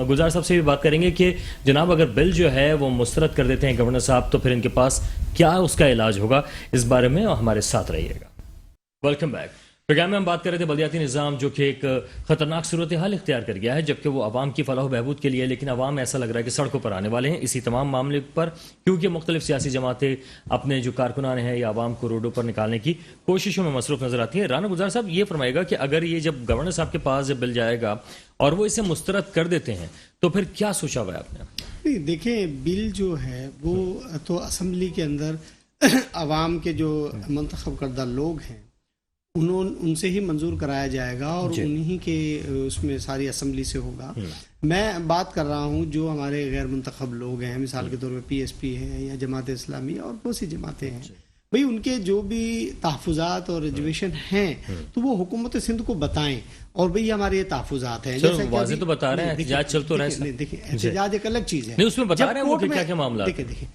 گلزار صاحب سے بھی بات کریں گے کہ جناب اگر بل جو ہے وہ مسترد کر دیتے ہیں گورنر صاحب تو پھر ان کے پاس کیا اس کا علاج ہوگا، اس بارے میں ہمارے ساتھ رہیے گا. Welcome back. پروگرام میں ہم بات کر رہے تھے بلدیاتی نظام جو کہ ایک خطرناک صورتحال اختیار کر گیا ہے جبکہ وہ عوام کی فلاح و بہبود کے لیے، لیکن عوام ایسا لگ رہا ہے کہ سڑکوں پر آنے والے ہیں اسی تمام معاملے پر، کیونکہ مختلف سیاسی جماعتیں اپنے جو کارکنان ہیں یا عوام کو روڈوں پر نکالنے کی کوششوں میں مصروف نظر آتی ہیں. رانا گلزار صاحب یہ فرمائے گا کہ اگر یہ جب گورنر صاحب کے پاس جب بل جائے گا اور وہ اسے مسترد کر دیتے ہیں تو پھر کیا سوچا ہوا ہے آپ نے؟ دیکھیں بل جو ہے وہ تو اسمبلی کے اندر عوام کے جو منتخب کردہ لوگ ہیں ان سے ہی منظور کرایا جائے گا اور انہی کے اس میں ساری اسمبلی سے ہوگا. میں بات کر رہا ہوں جو ہمارے غیر منتخب لوگ ہیں، مثال کے طور پہ پی ایس پی ہے یا جماعت اسلامی اور بہت سی جماعتیں ہیں، بھئی ان کے جو بھی تحفظات اور ریزرویشن ہیں تو وہ حکومت سندھ کو بتائیں اور بھئی ہمارے یہ تحفظات ہیں. جیسے واضح تو بتا رہے ہیں احتجاج چل تو رہا ہے. دیکھیں احتجاج ایک الگ چیز ہے، نہیں اس میں بتا رہے ہیں وہ کیا کیا معاملہ. دیکھیں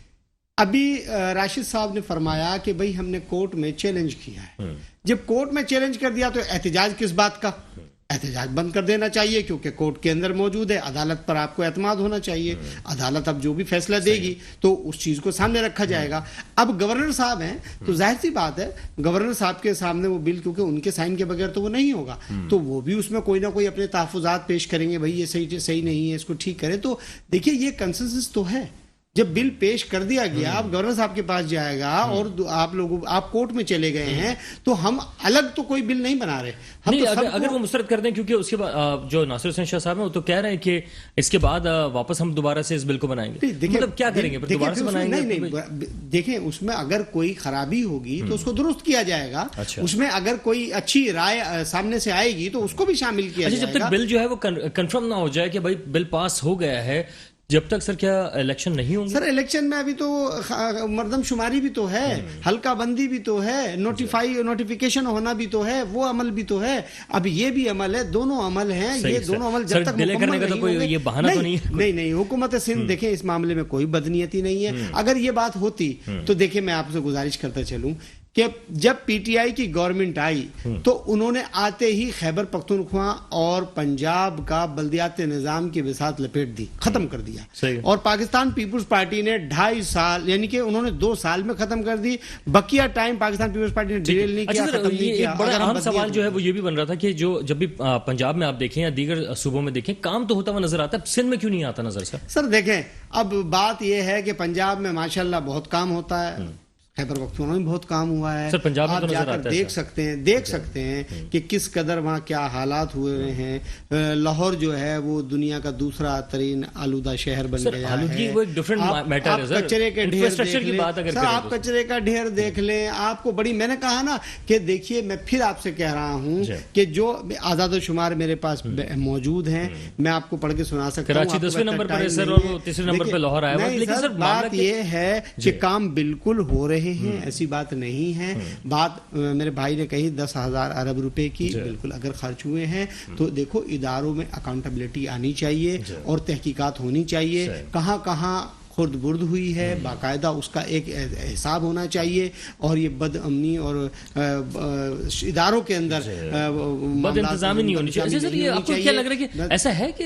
ابھی راشد صاحب نے فرمایا کہ بھئی ہم نے کورٹ میں چیلنج کیا ہے. جب کورٹ میں چیلنج کر دیا تو احتجاج کس بات کا؟ احتجاج بند کر دینا چاہیے کیونکہ کورٹ کے اندر موجود ہے. عدالت پر آپ کو اعتماد ہونا چاہیے. عدالت اب جو بھی فیصلہ دے گی تو اس چیز کو سامنے رکھا جائے گا. اب گورنر صاحب ہیں تو ظاہر سی بات ہے گورنر صاحب کے سامنے وہ بل کیونکہ ان کے سائن کے بغیر تو وہ نہیں ہوگا تو وہ بھی اس میں کوئی نہ کوئی اپنے تحفظات پیش کریں گے، بھائی یہ صحیح نہیں ہے، اس کو ٹھیک کریں. تو دیکھیے یہ کنسنسس تو ہے. جب بل پیش کر دیا گیا اب گورنر صاحب کے پاس جائے گا اور آپ کورٹ میں چلے گئے ہیں تو ہم الگ تو کوئی بل نہیں بنا رہے. اگر وہ مسترد کر دیں کیونکہ اس کے بعد جو ناصر حسین شاہ صاحب ہیں وہ تو کہہ رہے ہیں کہ اس کے بعد واپس ہم دوبارہ سے اس بل کو بنائیں گے. مطلب کیا کریں گے دوبارہ سے بنائیں گے؟ نہیں دیکھیں اس میں اگر کوئی خرابی ہوگی تو اس کو درست کیا جائے گا. اس میں اگر کوئی اچھی رائے سامنے سے آئے گی تو اس کو بھی شامل کیا جائے گا. جب تک بل جو ہے وہ کنفرم نہ ہو جائے کہ بھائی بل پاس ہو گیا ہے جب تک سر کیا الیکشن نہیں ہوں گے؟ سر الیکشن میں ابھی تو مردم شماری بھی تو ہے، حلقہ بندی بھی تو ہے، نوٹیفیکیشن ہونا بھی تو ہے، وہ عمل بھی تو ہے. اب یہ بھی عمل ہے، دونوں عمل ہیں. یہ دونوں عمل جب تک ڈیلے کرنے کا تو کوئی یہ بہانہ تو نہیں. نہیں حکومت سندھ دیکھیں اس معاملے میں کوئی بدنیتی نہیں ہے. اگر یہ بات ہوتی تو دیکھیں میں آپ سے گزارش کرتا چلوں کہ جب پی ٹی آئی کی گورنمنٹ آئی تو انہوں نے آتے ہی خیبر پختونخوا اور پنجاب کا بلدیاتی نظام کی بساط لپیٹ دی، ختم کر دیا، اور پاکستان پیپلز پارٹی نے 2.5 سال یعنی کہ انہوں نے 2 سال میں ختم کر دی، بقیہ ٹائم پاکستان پیپلز پارٹی نے ڈیل نہیں کیا، ختم نہیں کیا۔ بڑا اہم سوال جو ہے وہ یہ بھی بن رہا تھا کہ جو جب بھی پنجاب میں آپ دیکھیں یا دیگر صوبوں میں دیکھیں کام تو ہوتا ہوا نظر آتا ہے، سندھ میں کیوں نہیں آتا نظر سر؟ دیکھیں اب بات یہ ہے کہ پنجاب میں ماشاءاللہ بہت کام ہوتا ہے، خیبر پختونخوا میں بہت کام ہوا ہے، آپ جا کر دیکھ سکتے ہیں کہ کس قدر وہاں کیا حالات ہوئے ہیں۔ لاہور جو ہے وہ دنیا کا دوسرا ترین آلودہ شہر بن گیا ہے۔ آپ کچرے کے ڈھیر دیکھ لیں، سر آپ کچرے کا ڈھیر دیکھ لیں، آپ کو بڑی، میں نے کہا نا کہ دیکھیے میں پھر آپ سے کہہ رہا ہوں کہ جو اعداد و شمار میرے پاس موجود ہیں میں آپ کو پڑھ کے سنا سکتا ہوں۔ کراچی 10ویں نمبر پر ہے سر اور 3رے نمبر پر لاہور آیا ہوا ہے، لیکن سر بات یہ ہے کہ کام بالکل ہو رہے ہیں، ایسی بات نہیں ہے۔ بات میرے بھائی نے کہی 10,000 ارب روپے کی، بالکل اگر خرچ ہوئے ہیں تو دیکھو اداروں میں اکاؤنٹیبلٹی آنی چاہیے اور تحقیقات ہونی چاہیے، کہاں کہاں خرد برد ہوئی ہے، باقاعدہ اس کا ایک حساب ہونا چاہیے، اور یہ بد امنی اور اداروں کے اندر بد انتظامی نہیں ہونی چاہیے۔ سر یہ آپ کو کیا لگ رہا ہے کہ ایسا ہے کہ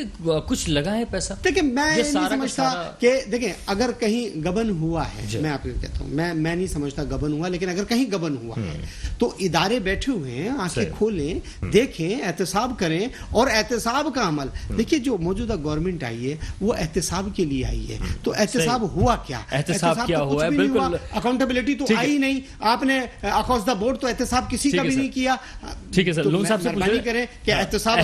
کچھ لگا ہے پیسہ؟ دیکھیں میں نہیں سمجھتا کہ دیکھیں اگر کہیں گبن ہوا ہے، میں آپ کو کہتا ہوں میں نہیں سمجھتا گبن ہوا، لیکن اگر کہیں گبن ہوا ہے تو ادارے بیٹھے ہوئے ہیں، آنکھیں کھولیں، دیکھیں، احتساب کریں، اور احتساب کا عمل دیکھیے جو موجودہ گورنمنٹ آئی ہے وہ احتساب کے لیے آئی ہے، تو احتساب ہوا کیا؟ احتساب کیا ہوا ہے؟ بالکل اکاؤنٹیبلٹی تو آئی نہیں، آپ نے اکراس دا بورڈ تو احتساب کسی کا بھی نہیں کیا۔ ٹھیک ہے سر، لون صاحب سے مہربانی کریں کہ احتساب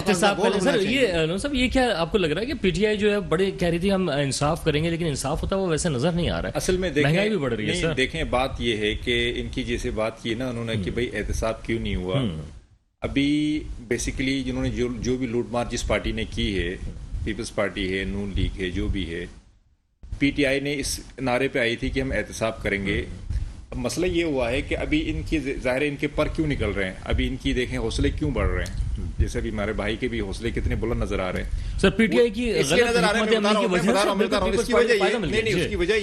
سر یہ لون صاحب یہ کیا آپ کو لگ رہا ہے کہ پی ٹی آئی جو ہے بڑے کہہ رہی تھی ہم انصاف کریں گے، لیکن انصاف ہوتا وہ ویسے نظر نہیں آ رہا ہے، اصل میں مہنگائی بھی بڑھ رہی ہے سر۔ دیکھیں بات یہ ہے کہ ان کی جیسے بات کی نا انہوں نے کہ بھائی احتساب کیوں نہیں ہوا، ابھی بیسیکلی جنہوں نے جو بھی لوٹ مار جس پارٹی نے کی ہے، پیپلز پارٹی ہے، نون لیگ ہے، جو بھی ہے، پی ٹی آئی نے اس نعرے پہ آئی تھی کہ ہم احتساب کریں گے۔ اب مسئلہ یہ ہوا ہے کہ ابھی ان کی ظاہر ان کے پر کیوں نکل رہے ہیں، ابھی ان کی دیکھیں حوصلے کیوں بڑھ رہے ہیں، جیسے ابھی ہمارے بھائی کے بھی حوصلے کتنے بلند نظر آ رہے ہیں سر۔ پی ٹی آئی کی اس کی وجہ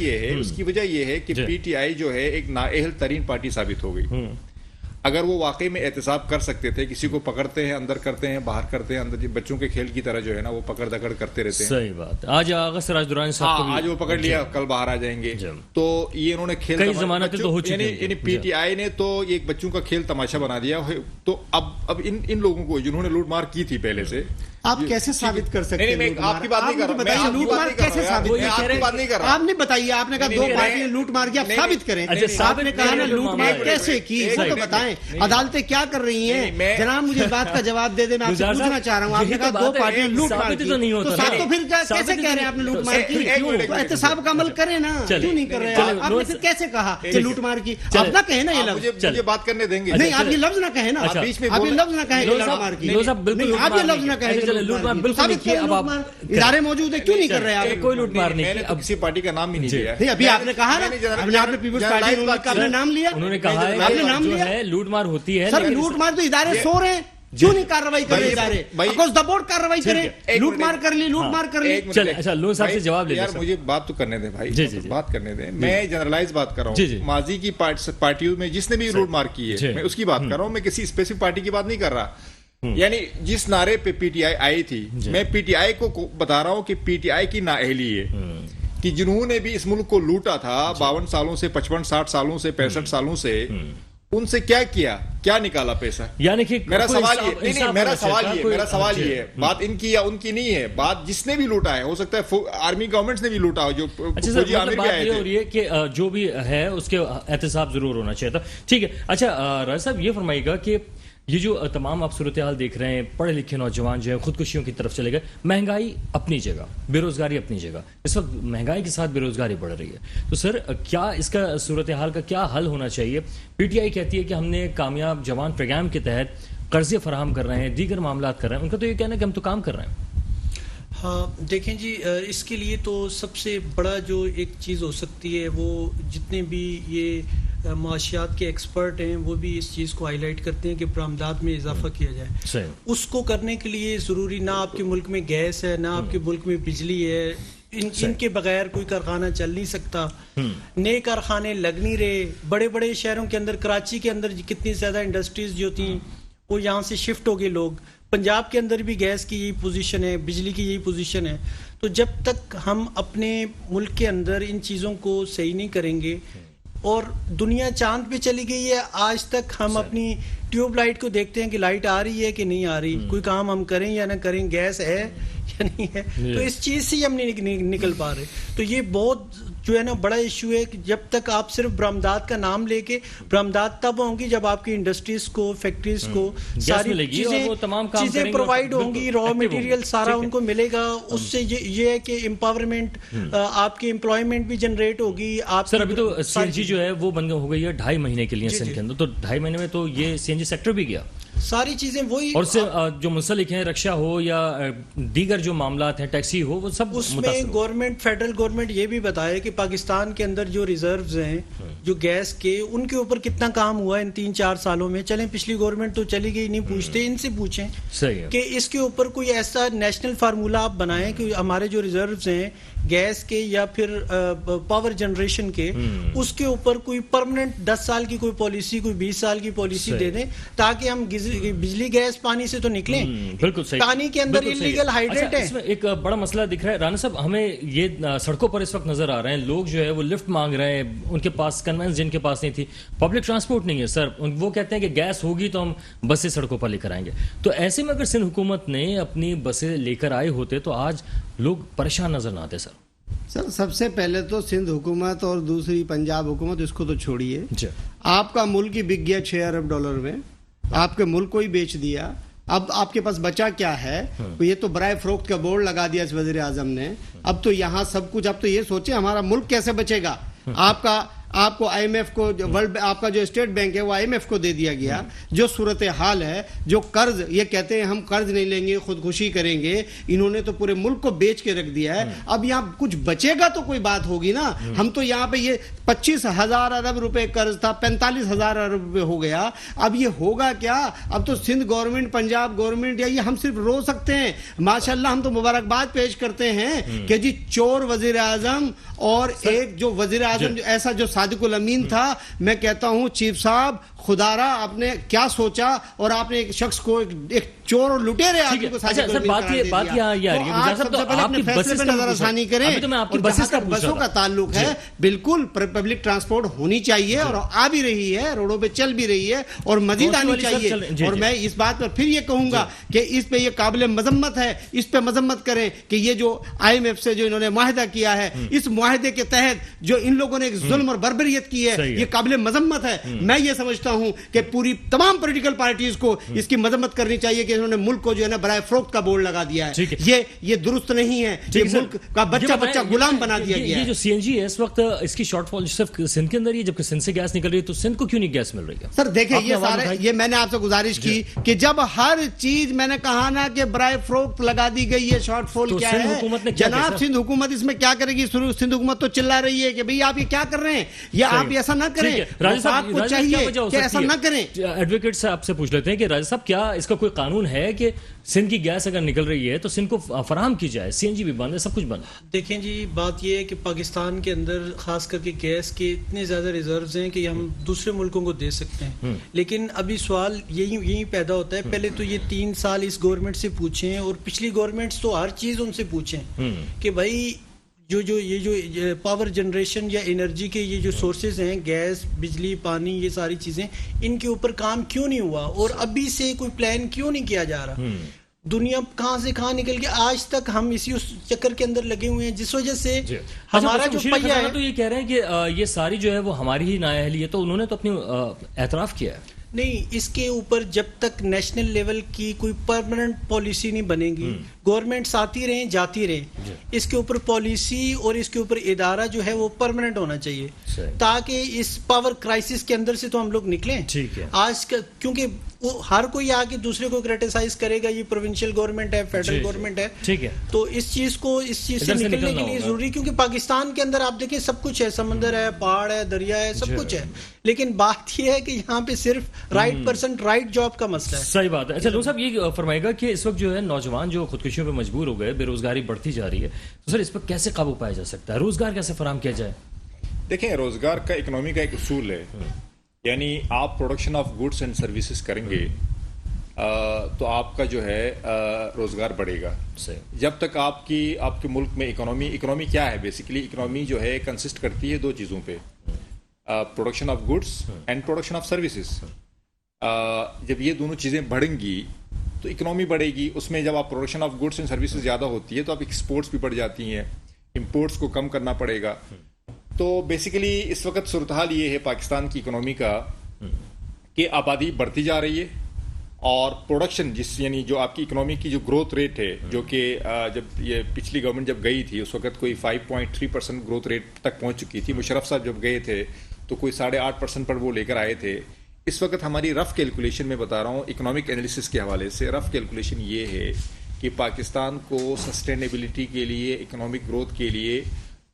یہ ہے کہ پی ٹی آئی جو ہے ایک نااہل ترین پارٹی ثابت ہو گئی۔ اگر وہ واقعی میں احتساب کر سکتے تھے، کسی کو پکڑتے ہیں اندر کرتے ہیں باہر کرتے ہیں اندر، بچوں کے کھیل کی طرح جو ہے نا وہ پکڑ دکڑ کرتے رہتے ہیں۔ صحیح بات، آج آغا سراج درانی صاحب کو آج وہ پکڑ لیا، کل باہر آ جائیں گے، تو یہ انہوں نے کھیل کئی ضمانتیں تو ہو چکی ہیں، یعنی پی ٹی آئی نے تو ایک بچوں کا کھیل تماشا بنا دیا۔ تو اب ان لوگوں کو جنہوں نے لوٹ مار کی تھی پہلے سے، آپ کیسے ثابت کر سکتے ہیں؟ میں آپ کی بات نہیں کر رہا، لوٹ مار کیسے ثابت کریں؟ آپ نے بتائیے، آپ نے کہا 2 پارٹی نے لوٹ مار کیا، ثابت کریں۔ آپ نے کہا نا لوٹ مار کیسے کی، وہ تو بتائیں، عدالتیں کیا کر رہی ہیں؟ جناب مجھے اس بات کا جواب دے دیں، میں آپ سے پوچھنا چاہ رہا ہوں، آپ نے کہا 2 پارٹی نے لوٹ مار کی، تو پھر کیسے کہہ رہے ہیں آپ نے لوٹ مار کی؟ تو احتساب کا عمل کریں نا، کیوں نہیں کر رہے آپ نے؟ پھر کیسے کہا کہ لوٹ مار کی؟ آپ نہ کہیں نا یہ لفظ، مجھے بات کرنے دیں گے نہیں، آپ یہ لفظ نہ کہیں نا، آپ یہ لفظ نہ کہیں لوٹ مار کی، آپ یہ لفظ نہ کہیں، ادارے موجود ہیں، کیوں نہیں کر رہے آپ؟ کوئی لوٹ مار نہیں، میں نے تو کسی پارٹی کا نام ہی نہیں لیا۔ ابھی آپ نے کہا نا، آپ نے پیپلز پارٹی کا اپنا نام لیا، انہوں نے کہا ہے جو ہے لوٹ مار ہوتی ہے، سر لوٹ مار تو ادارے سو رہے ہیں، کیوں نہیں کارروائی کر رہے ادارے؟ اکراس دا بورڈ کارروائی کریں، لوٹ مار کر لی، لوٹ مار کر لی۔ اچھا لون صاحب سے جواب لے لیں، مجھے بات تو کرنے دیں بھائی، بات کرنے دیں، میں جنرلائز بات کر رہا ہوں، ماضی کی پارٹیوں میں جس نے بھی لوٹ مار کی ہے میں اس کی بات کر رہا ہوں، میں کسی اسپیسیفک پارٹی کی بات نہیں کر رہا۔ یعنی جس نعرے پہ پی ٹی آئی آئی تھی، میں پی ٹی آئی کو بتا رہا ہوں کہ پی ٹی آئی کی نااہلی ہے کہ جنہوں نے بھی اس ملک کو لوٹا تھا 52 سالوں سے، 55 60 سالوں سے، 65 سالوں سے، ان سے کیا نکالا پیسہ؟ یعنی کہ میرا سوال یہ ہے، بات ان کی یا ان کی نہیں ہے، بات جس نے بھی لوٹا ہے، ہو سکتا ہے آرمی گورنمنٹس نے بھی لوٹا ہو، جو فوجی عامر بھی آئے تھے۔ یہ کہ جو بھی ہے اس کے احتساب ضرور ہونا چاہیے تھا۔ ٹھیک ہے، اچھا راج صاحب یہ فرمائیے گا کہ یہ جو تمام آپ صورتحال دیکھ رہے ہیں، پڑھے لکھے نوجوان جو ہیں خودکشیوں کی طرف چلے گئے، مہنگائی اپنی جگہ، بے روزگاری اپنی جگہ، اس وقت مہنگائی کے ساتھ بے روزگاری بڑھ رہی ہے، تو سر کیا اس کا صورتحال کا کیا حل ہونا چاہیے؟ پی ٹی آئی کہتی ہے کہ ہم نے کامیاب جوان پروگرام کے تحت قرضے فراہم کر رہے ہیں، دیگر معاملات کر رہے ہیں، ان کا تو یہ کہنا ہے کہ ہم تو کام کر رہے ہیں۔ ہاں دیکھیں جی، اس کے لیے تو سب سے بڑا جو ایک چیز ہو سکتی ہے، وہ جتنے بھی یہ معاشیات کے ایکسپرٹ ہیں وہ بھی اس چیز کو ہائی لائٹ کرتے ہیں کہ برآمدات میں اضافہ کیا جائے۔ اس کو کرنے کے لیے ضروری نہ آپ کے ملک میں گیس ہے، نہ آپ کے ملک میں بجلی ہے، ان کے بغیر کوئی کارخانہ چل نہیں سکتا. نئے کارخانے لگ نہیں رہے. بڑے بڑے شہروں کے اندر، کراچی کے اندر کتنی زیادہ انڈسٹریز جو تھیں وہ یہاں سے شفٹ ہو گئے لوگ. پنجاب کے اندر بھی گیس کی یہی پوزیشن ہے، بجلی کی یہی پوزیشن ہے. تو جب تک ہم اپنے ملک کے اندر ان چیزوں کو صحیح نہیں کریں گے، اور دنیا چاند پہ چلی گئی ہے، آج تک ہم اپنی ٹیوب لائٹ کو دیکھتے ہیں کہ لائٹ آ رہی ہے کہ نہیں آ رہی، کوئی کام ہم کریں یا نہ کریں، گیس ہے یا نہیں ہے. تو اس چیز سے ہم نہیں نکل پا رہے. تو یہ بہت جو ہے نا بڑا ایشو ہے کہ جب تک آپ صرف برآمدات کا نام لے کے، برآمدات تب ہوں گی جب آپ کی انڈسٹریز کو، فیکٹریز کو ساری چیزیں پرووائڈ ہوں گی، را مٹیریل سارا ان کو ملے گا. اس سے یہ ہے کہ امپاورمنٹ، آپ کی امپلائمنٹ بھی جنریٹ ہوگی. آپ سر ابھی تو سی این جی جو ہے وہ بند ہو گئی ہے 2.5 مہینے کے لیے سندھ کے اندر، تو 2.5 مہینے میں تو یہ سی این جی سیکٹر بھی گیا. ساری چیزیں وہی، اور سے جو منسلک ہیں، رکشا ہو یا دیگر جو معاملات ہیں، ٹیکسی ہو، وہ سب اس میں گورنمنٹ، فیڈرل گورنمنٹ یہ بھی بتائے کہ پاکستان کے اندر جو ریزروز ہیں جو گیس کے، ان کے اوپر کتنا کام ہوا ان 3-4 سالوں میں. چلیں پچھلی گورنمنٹ تو چلی گئی، نہیں پوچھتے، ان سے پوچھیں کہ اس کے اوپر کوئی ایسا نیشنل فارمولا آپ بنائیں کہ ہمارے جو ریزروز ہیں گیس کے یا پھر پاور جنریشن کے، اس کے اوپر کوئی پرماننٹ 10 سال کی کوئی پالیسی، کوئی 20 سال کی پالیسی دے دیں، تاکہ ہم بجلی گیس پانی سے تو نکلیں. بالکل صحیح. پانی کے اندر انلیگل ہائیڈرینٹ ہے. اس میں ایک بڑا مسئلہ دکھ رہا ہے رانا صاحب، ہمیں یہ سڑکوں پر اس وقت نظر آ رہے ہیں، لوگ جو ہے وہ لفٹ مانگ رہے ہیں، ان کے پاس کنوینس جن کے پاس نہیں تھی، پبلک ٹرانسپورٹ نہیں ہے سر، وہ کہتے ہیں کہ گیس ہوگی تو ہم بسیں سڑکوں پر لے کر آئیں گے. تو ایسے میں اگر سندھ حکومت نے اپنی بسیں لے کر آئے ہوتے تو آج لوگ پریشان نظر نہ آتے. سر سب سے پہلے تو سندھ حکومت اور دوسری پنجاب حکومت، اس کو تو چھوڑیے. آپ کا ملک ہی بک گیا 6 ارب ڈالر میں، آپ کے ملک کو ہی بیچ دیا. اب آپ کے پاس بچا کیا ہے؟ یہ تو برائے فروخت کا بورڈ لگا دیا اس وزیر اعظم نے. اب تو یہاں سب کچھ، اب تو یہ سوچیں ہمارا ملک کیسے بچے گا. آپ کو آئی ایم ایف کو، ورلڈ آپ کا جو اسٹیٹ بینک ہے وہ آئی ایم ایف کو دے دیا گیا. جو صورتحال ہے، جو قرض یہ کہتے ہیں ہم قرض نہیں لیں گے، خودکشی کریں گے، انہوں نے تو پورے ملک کو بیچ کے رکھ دیا ہے. اب یہاں کچھ بچے گا تو کوئی بات ہوگی نا. ہم تو یہاں پہ یہ 25,000 ارب روپے قرض تھا، 45,000 ارب روپے ہو گیا. اب یہ ہوگا کیا؟ اب تو سندھ گورنمنٹ، پنجاب گورنمنٹ، یا یہ ہم صرف رو سکتے ہیں. ماشاءاللہ ہم تو مبارکباد پیش کرتے ہیں کہ جی چور وزیر اعظم، اور ایک جو وزیر اعظم ایسا جو صادق الامین تھا. میں کہتا ہوں چیف صاحب، خدا را آپ نے کیا سوچا، اور آپ نے ایک شخص کو، ایک چور اور لٹیرے آدمی کو صادق الامین قرار دے دیا. تو آپ سب سے پہلے اپنے فیصلے پہ نظر ثانی کریں. اور جہاں تک بسوں کا تعلق ہے، بالکل پبلک ٹرانسپورٹ ہونی چاہیے، اور آ بھی رہی ہے، روڈوں پہ چل بھی رہی ہے، اور مزید آنی چاہیے. اور میں اس بات پر پھر یہ کہوں گا کہ اس پہ یہ قابل مذمت ہے، اس پہ مذمت کریں کہ یہ جو آئی ایم ایف سے جو انہوں نے معاہدہ کیا ہے، اس معاہدے کے تحت جو ان لوگوں نے ایک ظلم اور بربریت کی ہے، یہ قابل مذمت ہے. میں یہ سمجھتا ہوں کہ پوری تمام پولیٹیکل پارٹیز کو اس کی مذمت کرنی چاہیے کہ انہوں نے ملک کو جو ہے نا برائے فروخت کا بورڈ لگا دیا ہے. یہ درست نہیں ہے. یہ ملک کا بچہ غلام بنا دیا گیا ہے. یہ جو سی این جی ہے اس وقت، اس کی شارٹ فال صرف سندھ کے اندر ہی، جبکہ سندھ سے گیس نکل رہی ہے، تو سندھ کو کیوں نہیں گیس مل رہی ہے؟ سر دیکھیں، یہ سارے، یہ میں نے آپ سے گزارش کی کہ جب ہر چیز میں نے کہا نا کہ برائے فروخت لگا دی گئی ہے، شارٹ فال کیا ہے جناب؟ سندھ حکومت اس میں کیا کرے گی؟ سندھ حکومت تو چلا رہی ہے کہ بھئی آپ یہ کیا کر رہے ہیں، یہ آپ ایسا نہ کریں. آپ کو چاہیے کہ ایسا نہ کریں. ایڈوکیٹ سے آپ سے پوچھ لیتے ہیں کہ راجہ صاحب، کیا اس کا کوئی قانون ہے کہ سندھ کی گیس اگر نکل رہی ہے تو سندھ کو فراہم کی جائے؟ سی این جی بھی بند ہے، سب کچھ بند ہے. دیکھیں جی، بات یہ ہے کہ پاکستان کے اندر خاص کر کے گیس کے اتنے زیادہ ریزروز ہیں کہ ہم دوسرے ملکوں کو دے سکتے ہیں. لیکن ابھی سوال یہی پیدا ہوتا ہے، پہلے تو یہ 3 سال اس گورنمنٹ سے پوچھیں، اور پچھلی گورنمنٹس تو ہر چیز ان سے پوچھیں کہ بھائی یہ پاور جنریشن یا انرجی کے یہ جو سورسز ہیں، گیس، بجلی، پانی، یہ ساری چیزیں، ان کے اوپر کام کیوں نہیں ہوا، اور ابھی سے کوئی پلان کیوں نہیں کیا جا رہا؟ دنیا کہاں سے کہاں نکل کے آج تک ہم اسی اس چکر کے اندر لگے ہوئے ہیں، جس وجہ سے ہمارا جو پہیہ ہے. تو یہ کہہ رہے ہیں کہ یہ ساری جو ہے وہ ہماری ہی نااہلی ہے، تو انہوں نے تو اپنی اعتراف کیا ہے. نہیں، اس کے اوپر جب تک نیشنل لیول کی کوئی پرماننٹ پالیسی نہیں بنے گی، گورنمنٹس آتی رہیں جاتی رہیں، اس کے اوپر پالیسی اور اس کے اوپر ادارہ جو ہے وہ پرماننٹ ہونا چاہیے، تاکہ اس پاور کرائسس کے اندر سے تو ہم لوگ نکلیں. آج کا کیونکہ ہر کوئی آ کے دوسرے کو کرٹیسائز کرے گا یہ پروونشل گورنمنٹ ہے فیڈرل گورنمنٹ ہے ٹھیک ہے تو اس چیز سے نکلنے کے لیے ضروری کیونکہ پاکستان کے اندر آپ دیکھیں سب کچھ ہے سمندر ہے پہاڑ ہے دریا ہے سب کچھ ہے لیکن بات یہ ہے کہ یہاں پہ صرف رائٹ پرسن رائٹ جاب کا مسئلہ ہے صحیح بات ہے اچھا ڈاکٹر صاحب یہ فرمائے گا کہ اس وقت جو ہے نوجوان جو خودکشیوں پہ مجبور ہو گئے بے روزگاری بڑھتی جا رہی ہے تو سر اس پر کیسے قابو پایا جا سکتا ہے روزگار کیسے فراہم کیا جائے دیکھیں روزگار کا اکنامی کا ایک اصول ہے یعنی آپ production of goods and services کریں گے تو آپ کا جو ہے روزگار بڑھے گا جب تک آپ کے ملک میں اکنامی کیا ہے بیسیکلی اکنامی جو ہے کنسسٹ کرتی ہے دو چیزوں پہ production of goods and production of services جب یہ دونوں چیزیں بڑھیں گی تو اکنامی بڑھے گی اس میں جب آپ production of goods and services زیادہ ہوتی ہے تو آپ ایکسپورٹس بھی بڑھ جاتی ہیں امپورٹس کو کم کرنا پڑے گا تو بیسیکلی اس وقت صورتحال یہ ہے پاکستان کی اکنامی کا کہ آبادی بڑھتی جا رہی ہے اور پروڈکشن یعنی جو آپ کی اکنامی کی جو گروتھ ریٹ ہے جو کہ جب یہ پچھلی گورنمنٹ جب گئی تھی اس وقت کوئی 5.3% گروتھ ریٹ تک پہنچ چکی تھی مشرف صاحب جب گئے تھے تو کوئی 8.5% پر وہ لے کر آئے تھے اس وقت ہماری رف کیلکولیشن میں بتا رہا ہوں اکنامک انالیسس کے حوالے سے رف کیلکولیشن یہ ہے کہ پاکستان کو سسٹینیبلٹی کے لیے اکنامک گروتھ کے لیے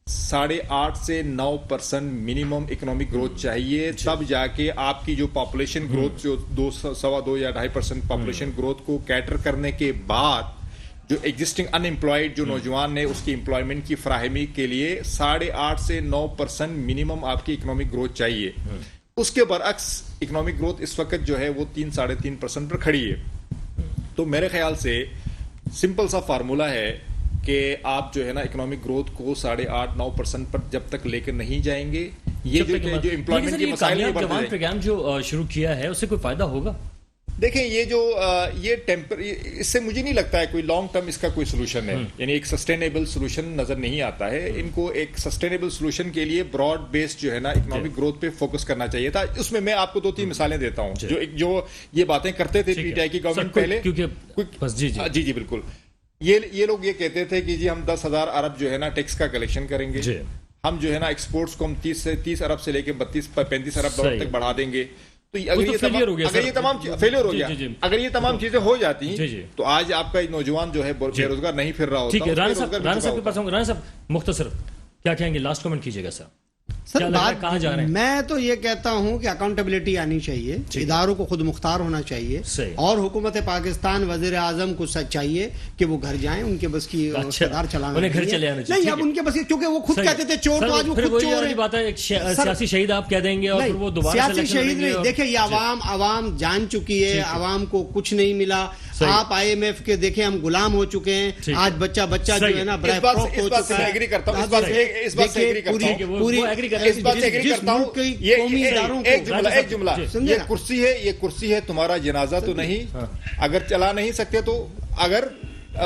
8.5 سے 9% منیمم اکنامک گروتھ چاہیے تب جا کے آپ کی جو پاپولیشن گروتھ جو 2.25 یا 2.5% پاپولیشن گروتھ کو کیٹر کرنے کے بعد جو ایگزسٹنگ ان امپلائڈ جو نوجوان ہے اس کی امپلائمنٹ کی فراہمی کے لیے 8.5 سے 9% منیمم آپ کی اکنامک گروتھ چاہیے اس کے برعکس اکنامک گروتھ اس وقت جو ہے وہ 3-3.5% پر کھڑی ہے تو میرے خیال سے سمپل سا فارمولا ہے کہ آپ جو ہے نا اکنامک گروتھ کو 8.5-9% پر جب تک لے کر نہیں جائیں گے یہ جو امپلائمنٹ کے مسائل ہیں جوان پروگرام جو شروع کیا ہے اس سے کوئی فائدہ ہوگا دیکھیں یہ اس سے مجھے نہیں لگتا ہے کوئی لانگ ٹرم اس کا کوئی سولوشن ہے یعنی ایک سسٹینیبل سولوشن نظر نہیں آتا ہے ان کو ایک سسٹینیبل سولوشن کے لیے براڈ بیس جو ہے نا اکنامک گروتھ پہ فوکس کرنا چاہیے تھا اس میں آپ کو 2-3 مثالیں دیتا ہوں جو یہ باتیں کرتے تھے پی ٹی آئی کی گورنمنٹ پہلے جی بالکل یہ لوگ یہ کہتے تھے کہ جی ہم 10,000 ارب جو ہے نا ٹیکس کا کلیکشن کریں گے ہم جو ہے نا ایکسپورٹس کو ہم 30 ارب سے لے کے 32-35 ارب ڈالر تک بڑھا دیں گے تو اگر یہ تمام فیلئر ہو گیا اگر یہ تمام چیزیں ہو جاتی تو آج آپ کا نوجوان جو ہے بے روزگار نہیں پھر رہا ہوتا رانا صاحب کے پاس رانا صاحب مختصر کیا کہیں گے لاسٹ کمنٹ کیجیے گا سر میں تو یہ کہتا ہوں کہ اکاؤنٹیبلٹی آنی چاہیے اداروں کو خود مختار ہونا چاہیے اور حکومت پاکستان وزیر اعظم کو چاہیے کہ وہ گھر جائیں ان کے بس کی اقتدار چلانا نہیں اب ان کے بس کیونکہ وہ خود کہتے تھے چور تو آج وہ خود چور ہیں سیاسی شہید آپ کہہ دیں گے اور وہ دوبارہ سیاسی شہید نہیں دیکھیں یہ عوام جان چکی ہے عوام کو کچھ نہیں ملا آپ IMF کے دیکھیں ہم غلام ہو چکے ہیں آج بچہ جو ہے نا ایک جملہ یہ کرسی ہے تمہارا جنازہ تو نہیں اگر چلا نہیں سکتے تو اگر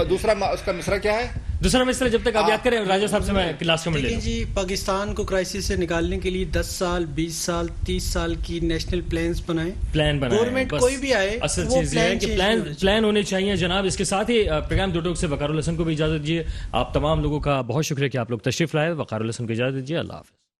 دوسرا اس کا مصرع کیا ہے دوسرا مصرع جب تک آپ یاد کریں راجہ صاحب سے میں کلاس میں لے جی پاکستان کو کرائسس سے نکالنے کے لیے 10 سال 20 سال 30 سال کی نیشنل پلانز بنائیں گورنمنٹ کوئی بھی آئے اصل چیز یہ ہے کہ پلان ہونے چاہیے جناب اس کے ساتھ ہی پروگرام دو ٹوک سے وقار الحسن کو بھی اجازت دیجیے آپ تمام لوگوں کا بہت شکریہ کہ آپ لوگ تشریف لائے وقار الحسن کو اجازت دیجیے اللہ حافظ